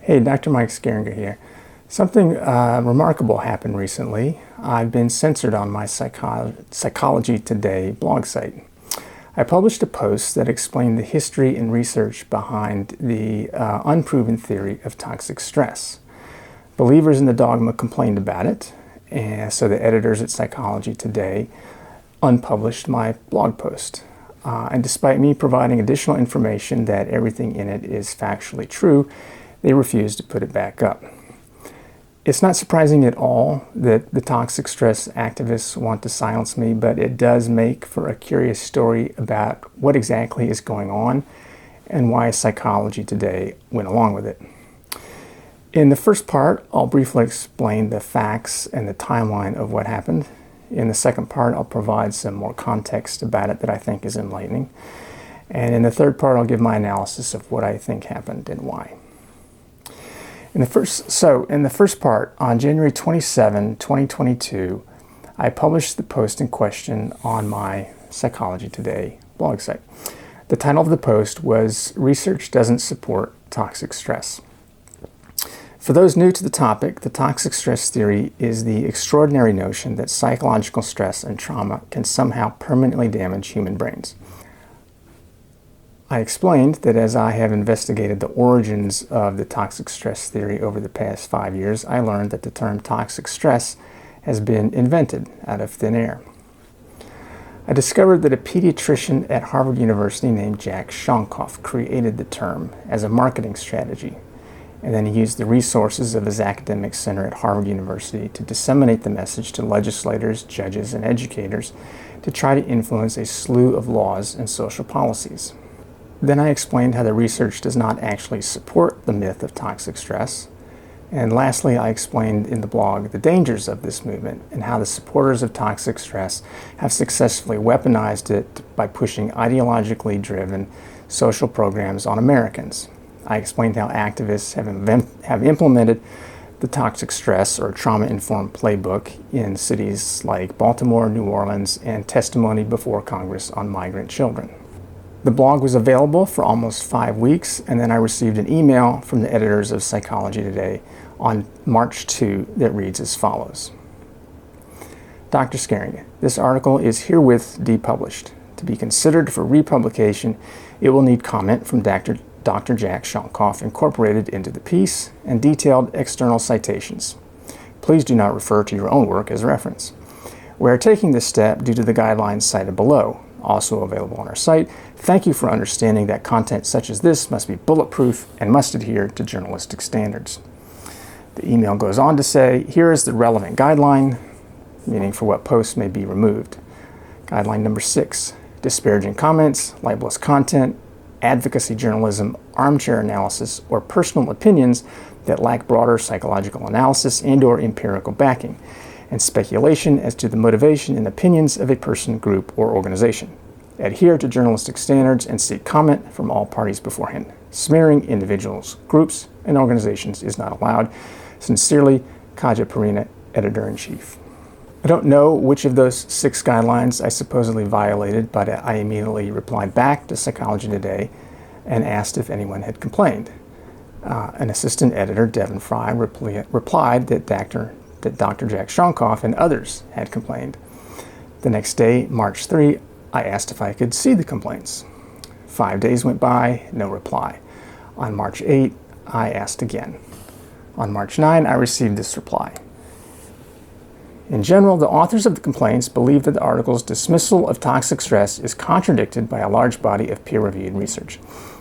Hey, Dr. Mike Scaringa here. Something remarkable happened recently. I've been censored on my Psychology Today blog site. I published a post that explained the history and research behind the unproven theory of toxic stress. Believers in the dogma complained about it, and so the editors at Psychology Today unpublished my blog post. And despite me providing additional information that everything in it is factually true, they refused to put it back up. It's not surprising at all that the toxic stress activists want to silence me, but it does make for a curious story about what exactly is going on and why Psychology Today went along with it. In the first part, I'll briefly explain the facts and the timeline of what happened. In the second part, I'll provide some more context about it that I think is enlightening. And in the third part, I'll give my analysis of what I think happened and why. In the first part, on January 27, 2022, I published the post in question on my Psychology Today blog site. The title of the post was "Research Doesn't Support Toxic Stress." For those new to the topic, the toxic stress theory is the extraordinary notion that psychological stress and trauma can somehow permanently damage human brains. I explained that as I have investigated the origins of the toxic stress theory over the past 5 years, I learned that the term toxic stress has been invented out of thin air. I discovered that a pediatrician at Harvard University named Jack Shonkoff created the term as a marketing strategy, and then he used the resources of his academic center at Harvard University to disseminate the message to legislators, judges, and educators to try to influence a slew of laws and social policies. Then I explained how the research does not actually support the myth of toxic stress. And lastly, I explained in the blog the dangers of this movement and how the supporters of toxic stress have successfully weaponized it by pushing ideologically driven social programs on Americans. I explained how activists have implemented the toxic stress or trauma-informed playbook in cities like Baltimore, New Orleans, and testimony before Congress on migrant children. The blog was available for almost 5 weeks, and then I received an email from the editors of Psychology Today on March 2 that reads as follows. Dr. Scaringa, this article is herewith depublished. To be considered for republication, it will need comment from Dr. Jack Shonkoff incorporated into the piece and detailed external citations. Please do not refer to your own work as reference. We are taking this step due to the guidelines cited below, also available on our site. Thank you for understanding that content such as this must be bulletproof and must adhere to journalistic standards. The email goes on to say, here is the relevant guideline, meaning for what posts may be removed. Guideline number 6, disparaging comments, libelous content, advocacy journalism, armchair analysis, or personal opinions that lack broader psychological analysis and/or empirical backing, and speculation as to the motivation and opinions of a person, group, or organization. Adhere to journalistic standards and seek comment from all parties beforehand. Smearing individuals, groups, and organizations is not allowed. Sincerely, Kaja Perina, Editor-in-Chief. I don't know which of those 6 guidelines I supposedly violated, but I immediately replied back to Psychology Today and asked if anyone had complained. An assistant editor, Devin Fry, replied that Dr. Jack Shonkoff and others had complained. The next day, March 3, I asked if I could see the complaints. 5 days went by, no reply. On March 8, I asked again. On March 9, I received this reply. In general, the authors of the complaints believe that the article's dismissal of toxic stress is contradicted by a large body of peer-reviewed research.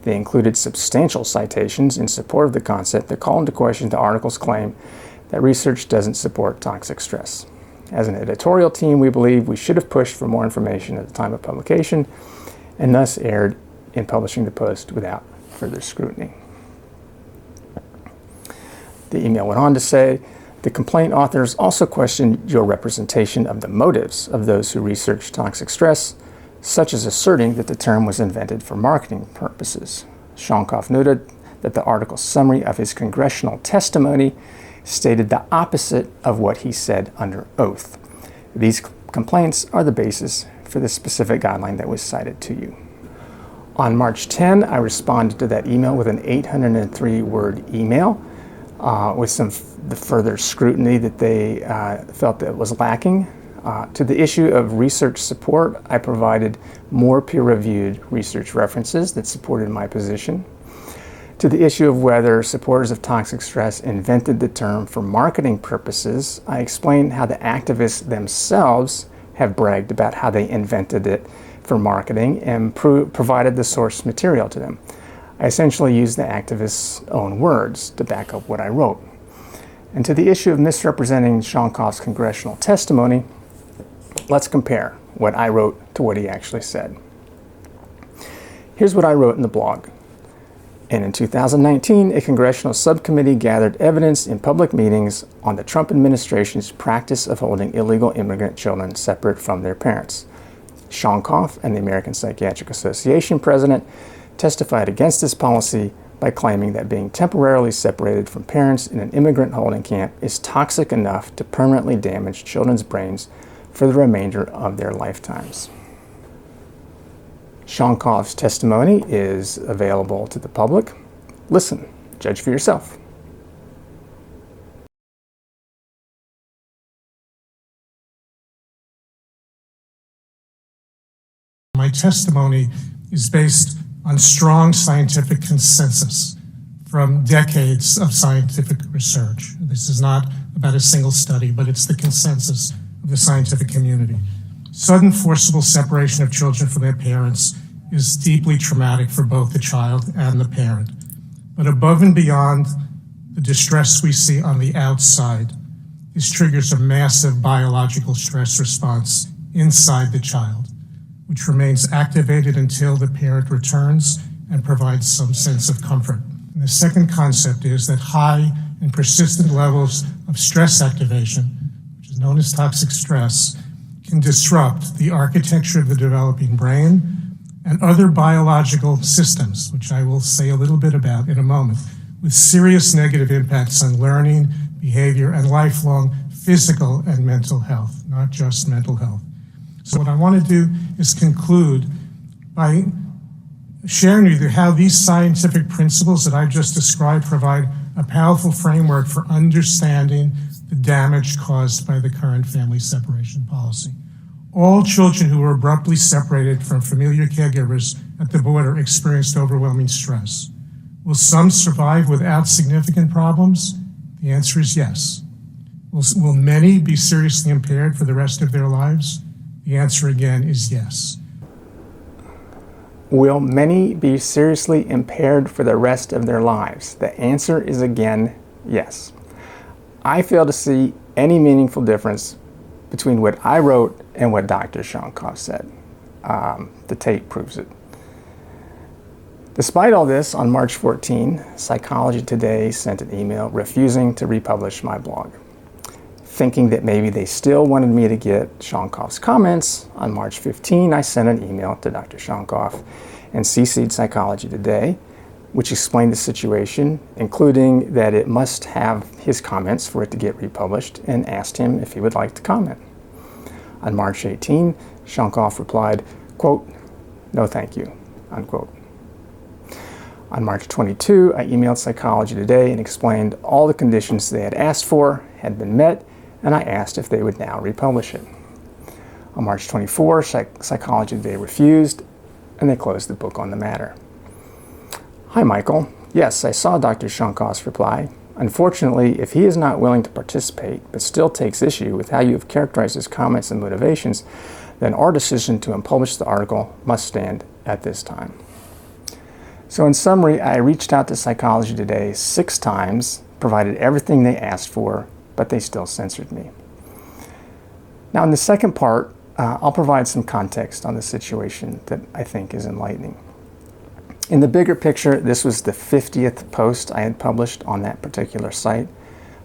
They included substantial citations in support of the concept that call into question the article's claim that research doesn't support toxic stress. As an editorial team, we believe we should have pushed for more information at the time of publication and thus erred in publishing the post without further scrutiny. The email went on to say, the complaint authors also questioned your representation of the motives of those who research toxic stress, such as asserting that the term was invented for marketing purposes. Shonkoff noted that the article's summary of his congressional testimony stated the opposite of what he said under oath. These complaints are the basis for the specific guideline that was cited to you. On March 10, I responded to that email with an 803-word email with the further scrutiny that they felt that was lacking. To the issue of research support, I provided more peer-reviewed research references that supported my position. To the issue of whether supporters of toxic stress invented the term for marketing purposes, I explained how the activists themselves have bragged about how they invented it for marketing and provided the source material to them. I essentially used the activists' own words to back up what I wrote. And to the issue of misrepresenting Shonkoff's congressional testimony, let's compare what I wrote to what he actually said. Here's what I wrote in the blog. And in 2019, a congressional subcommittee gathered evidence in public meetings on the Trump administration's practice of holding illegal immigrant children separate from their parents. Shonkoff and the American Psychiatric Association president testified against this policy by claiming that being temporarily separated from parents in an immigrant holding camp is toxic enough to permanently damage children's brains for the remainder of their lifetimes. Shonkoff's testimony is available to the public. Listen, judge for yourself. My testimony is based on strong scientific consensus from decades of scientific research. This is not about a single study, but it's the consensus of the scientific community. Sudden forcible separation of children from their parents is deeply traumatic for both the child and the parent. But above and beyond the distress we see on the outside, this triggers a massive biological stress response inside the child, which remains activated until the parent returns and provides some sense of comfort. And the second concept is that high and persistent levels of stress activation, which is known as toxic stress, can disrupt the architecture of the developing brain and other biological systems, which I will say a little bit about in a moment, with serious negative impacts on learning, behavior, and lifelong physical and mental health, not just mental health. So what I want to do is conclude by sharing with you how these scientific principles that I've just described provide a powerful framework for understanding the damage caused by the current family separation policy. All children who were abruptly separated from familiar caregivers at the border experienced overwhelming stress. Will some survive without significant problems? The answer is yes. Will many be seriously impaired for the rest of their lives? The answer again is yes. Will many be seriously impaired for the rest of their lives? The answer is again yes. I fail to see any meaningful difference between what I wrote and what Dr. Shonkoff said. The tape proves it. Despite all this, on March 14, Psychology Today sent an email refusing to republish my blog. Thinking that maybe they still wanted me to get Shonkoff's comments, on March 15, I sent an email to Dr. Shonkoff and CC'd Psychology Today, which explained the situation, including that it must have his comments for it to get republished, and asked him if he would like to comment. On March 18, Shonkoff replied, quote, "No thank you," unquote. On March 22, I emailed Psychology Today and explained all the conditions they had asked for had been met, and I asked if they would now republish it. On March 24, Psychology Today refused, and they closed the book on the matter. Hi, Michael. Yes, I saw Dr. Shonkoff's reply. Unfortunately, if he is not willing to participate, but still takes issue with how you have characterized his comments and motivations, then our decision to unpublish the article must stand at this time. So in summary, I reached out to Psychology Today 6 times, provided everything they asked for, but they still censored me. Now in the second part, I'll provide some context on the situation that I think is enlightening. In the bigger picture, this was the 50th post I had published on that particular site.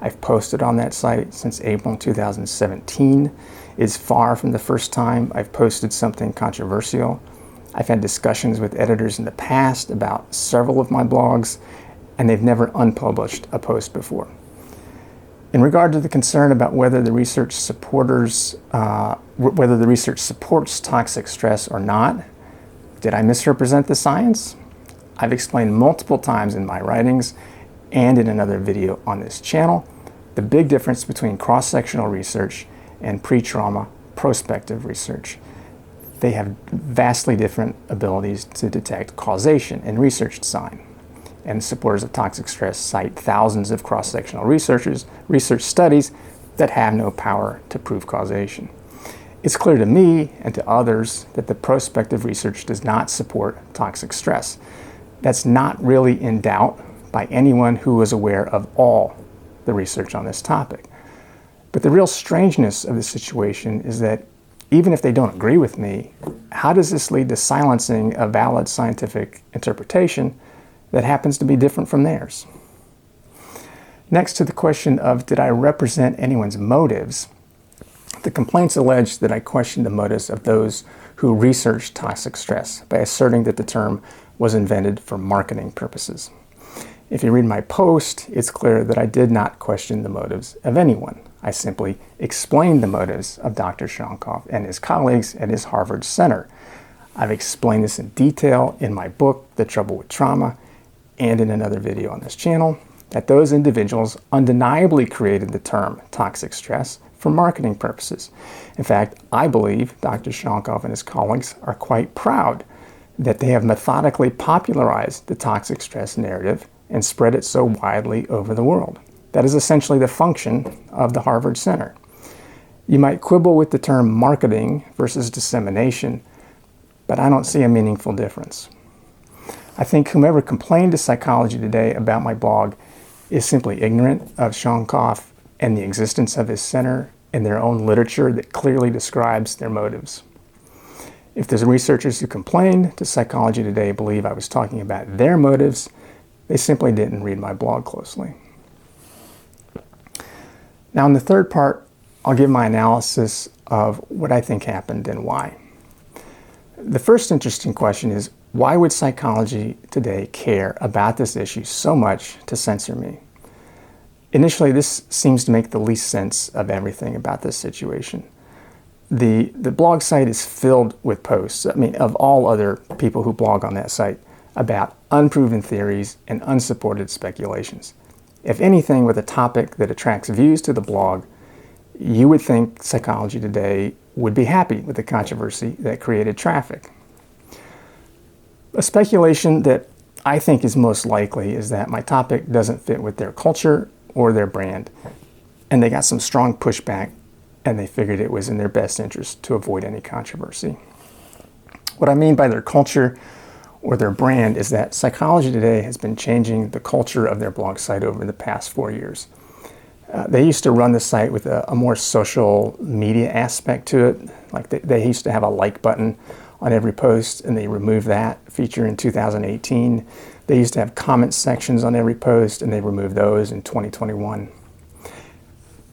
I've posted on that site since April 2017. It's far from the first time I've posted something controversial. I've had discussions with editors in the past about several of my blogs, and they've never unpublished a post before. In regard to the concern about whether the research supports toxic stress or not, Did I misrepresent the science? I've explained multiple times in my writings and in another video on this channel the big difference between cross-sectional research and pre-trauma prospective research. They have vastly different abilities to detect causation in research design. And supporters of toxic stress cite thousands of cross-sectional research studies that have no power to prove causation. It's clear to me and to others that the prospective research does not support toxic stress. That's not really in doubt by anyone who is aware of all the research on this topic. But the real strangeness of the situation is that even if they don't agree with me, how does this lead to silencing a valid scientific interpretation that happens to be different from theirs? Next to the question of did I represent anyone's motives, the complaints allege that I questioned the motives of those who researched toxic stress by asserting that the term was invented for marketing purposes. If you read my post, it's clear that I did not question the motives of anyone. I simply explained the motives of Dr. Shonkoff and his colleagues at his Harvard Center. I've explained this in detail in my book, The Trouble with Trauma, and in another video on this channel, that those individuals undeniably created the term toxic stress for marketing purposes. In fact, I believe Dr. Shonkoff and his colleagues are quite proud that they have methodically popularized the toxic stress narrative and spread it so widely over the world. That is essentially the function of the Harvard Center. You might quibble with the term marketing versus dissemination, but I don't see a meaningful difference. I think whomever complained to Psychology Today about my blog is simply ignorant of Shonkoff and the existence of his center and their own literature that clearly describes their motives. If the researchers who complained to Psychology Today believe I was talking about their motives, they simply didn't read my blog closely. Now, in the third part, I'll give my analysis of what I think happened and why. The first interesting question is, why would Psychology Today care about this issue so much to censor me? Initially, this seems to make the least sense of everything about this situation. The blog site is filled with posts, of all other people who blog on that site, about unproven theories and unsupported speculations. If anything, with a topic that attracts views to the blog, you would think Psychology Today would be happy with the controversy that created traffic. A speculation that I think is most likely is that my topic doesn't fit with their culture or their brand, and they got some strong pushback, and they figured it was in their best interest to avoid any controversy. What I mean by their culture or their brand is that Psychology Today has been changing the culture of their blog site over the past 4 years. They used to run the site with a more social media aspect to it. Like they used to have a like button on every post, and they removed that feature in 2018. They used to have comment sections on every post, and they removed those in 2021.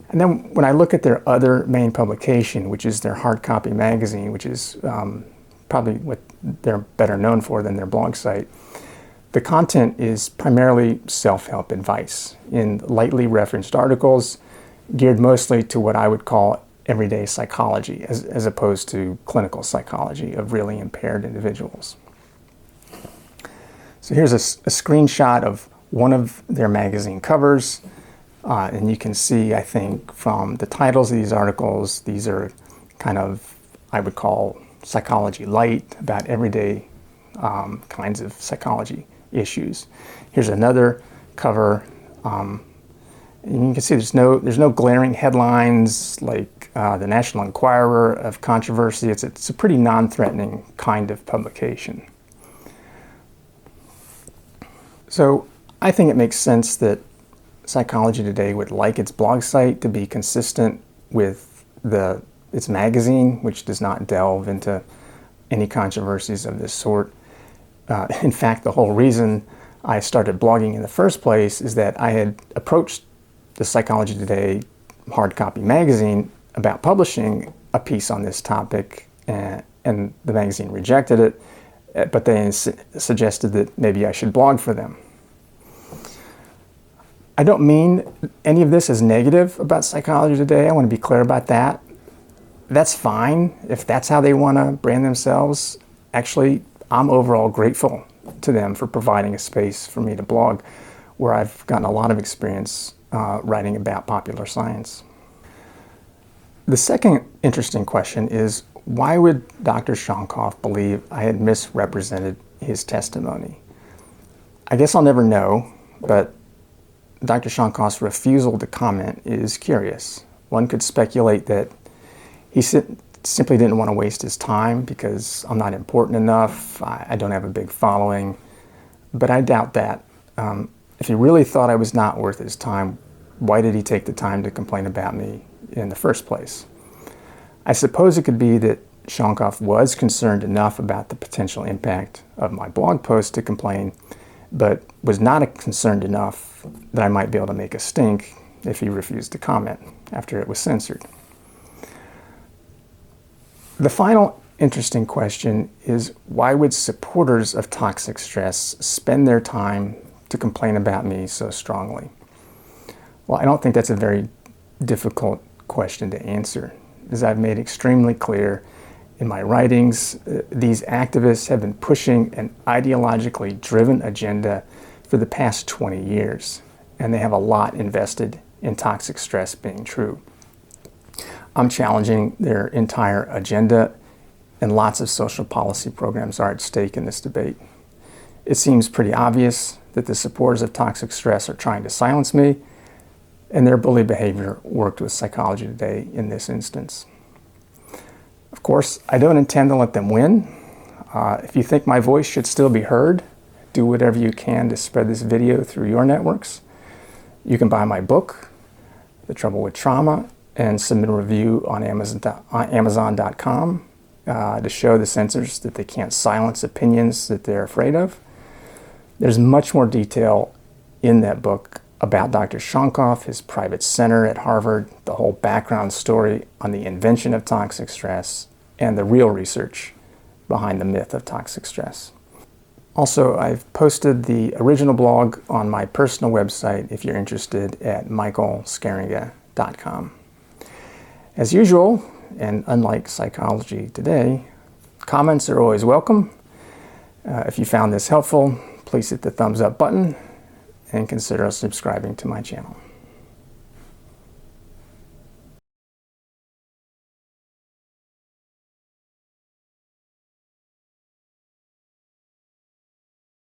And then when I look at their other main publication, which is their hard copy magazine, which is probably what they're better known for than their blog site, the content is primarily self-help advice in lightly referenced articles geared mostly to what I would call everyday psychology as opposed to clinical psychology of really impaired individuals. So here's a screenshot of one of their magazine covers, and you can see, I think, from the titles of these articles, these are kind of, I would call, psychology light, about everyday kinds of psychology issues. Here's another cover. And you can see there's no glaring headlines like the National Enquirer of controversy. It's a pretty non-threatening kind of publication. So I think it makes sense that Psychology Today would like its blog site to be consistent with its magazine, which does not delve into any controversies of this sort. In fact, the whole reason I started blogging in the first place is that I had approached the Psychology Today hard copy magazine about publishing a piece on this topic, and the magazine rejected it, but they suggested that maybe I should blog for them. I don't mean any of this as negative about Psychology Today. I want to be clear about that. That's fine if that's how they want to brand themselves. Actually, I'm overall grateful to them for providing a space for me to blog where I've gotten a lot of experience writing about popular science. The second interesting question is, why would Dr. Shonkoff believe I had misrepresented his testimony? I guess I'll never know, but Dr. Shonkoff's refusal to comment is curious. One could speculate that he simply didn't want to waste his time because I'm not important enough, I don't have a big following, but I doubt that. If he really thought I was not worth his time, why did he take the time to complain about me in the first place? I suppose it could be that Shonkoff was concerned enough about the potential impact of my blog post to complain, but was not concerned enough that I might be able to make a stink if he refused to comment after it was censored. The final interesting question is, why would supporters of toxic stress spend their time to complain about me so strongly? Well, I don't think that's a very difficult question to answer. As I've made extremely clear in my writings, these activists have been pushing an ideologically driven agenda for the past 20 years, and they have a lot invested in toxic stress being true. I'm challenging their entire agenda, and lots of social policy programs are at stake in this debate. It seems pretty obvious that the supporters of toxic stress are trying to silence me, and their bully behavior worked with Psychology Today in this instance. Of course, I don't intend to let them win. If you think my voice should still be heard, do whatever you can to spread this video through your networks. You can buy my book, The Trouble with Trauma, and submit a review on Amazon.com to show the censors that they can't silence opinions that they're afraid of. There's much more detail in that book about Dr. Shonkoff, his private center at Harvard, the whole background story on the invention of toxic stress, and the real research behind the myth of toxic stress. Also, I've posted the original blog on my personal website if you're interested at michaelscaringa.com. As usual, and unlike Psychology Today, comments are always welcome. If you found this helpful, please hit the thumbs up button and consider subscribing to my channel.